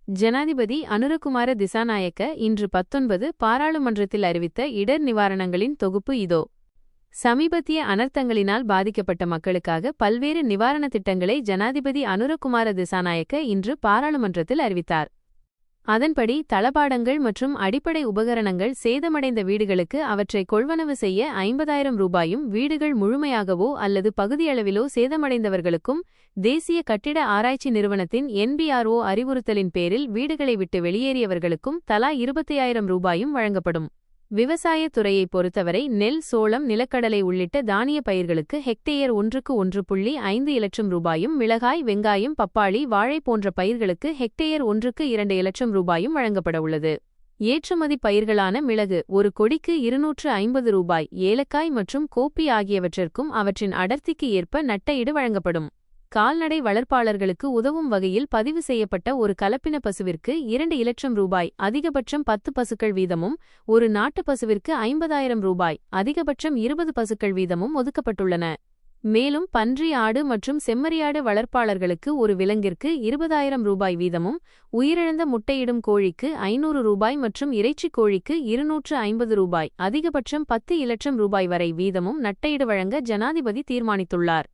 ஜனாதிபதி அனுரகுமார திசாநாயக்க இன்று 19 பாராளுமன்றத்தில் அறிவித்த இடர் நிவாரணங்களின் தொகுப்பு இதோ. சமீபத்திய அனர்த்தங்களினால் பாதிக்கப்பட்ட மக்களுக்காக பல்வேறு நிவாரணத் திட்டங்களை ஜனாதிபதி அனுரகுமார திசாநாயக்க இன்று பாராளுமன்றத்தில் அறிவித்தார். அதன்படி தளபாடங்கள் மற்றும் அடிப்படை உபகரணங்கள் சேதமடைந்த வீடுகளுக்கு அவற்றை கொள்வனவு செய்ய 50,000 ரூபாயும், வீடுகள் முழுமையாகவோ அல்லது பகுதியளவிலோ சேதமடைந்தவர்களுக்கும் தேசிய கட்டிட ஆராய்ச்சி நிறுவனத்தின் NBRO அறிவுறுத்தலின் பேரில் வீடுகளை விட்டு வெளியேறியவர்களுக்கும் தலா 25,000 ரூபாயும் வழங்கப்படும். விவசாயத் துறையைப் பொறுத்தவரை நெல், சோளம், நிலக்கடலை உள்ளிட்ட தானிய பயிர்களுக்கு ஹெக்டேயர் ஒன்றுக்கு 1.5 இலட்சம் ரூபாயும், மிளகாய், வெங்காயம், பப்பாளி, வாழை போன்ற பயிர்களுக்கு ஹெக்டேயர் ஒன்றுக்கு 2 இலட்சம் ரூபாயும் வழங்கப்பட உள்ளது. ஏற்றுமதி பயிர்களான மிளகு ஒரு கொடிக்கு 250 ரூபாய், ஏலக்காய் மற்றும் கோப்பி ஆகியவற்றிற்கும் அவற்றின் அடர்த்திக்கு ஏற்ப நட்டஈடு வழங்கப்படும். கால்நடை வளர்ப்பாளர்களுக்கு உதவும் வகையில் பதிவு செய்யப்பட்ட ஒரு கலப்பின பசுவிற்கு 2 இலட்சம் ரூபாய், அதிகபட்சம் 10 பசுக்கள் வீதமும், ஒரு நாட்டு பசுவிற்கு 50,000 ரூபாய், அதிகபட்சம் 20 பசுக்கள் வீதமும் ஒதுக்கப்பட்டுள்ளன. மேலும் பன்றி, ஆடு மற்றும் செம்மறியாடு வளர்ப்பாளர்களுக்கு ஒரு விலங்கிற்கு 20,000 ரூபாய் வீதமும், உயிரிழந்த முட்டையிடும் கோழிக்கு 500 ரூபாய் மற்றும் இறைச்சிக் கோழிக்கு 250 ரூபாய், அதிகபட்சம் 10 இலட்சம் ரூபாய் வரை வீதமும் நட்டஈடு வழங்க ஜனாதிபதி தீர்மானித்துள்ளார்.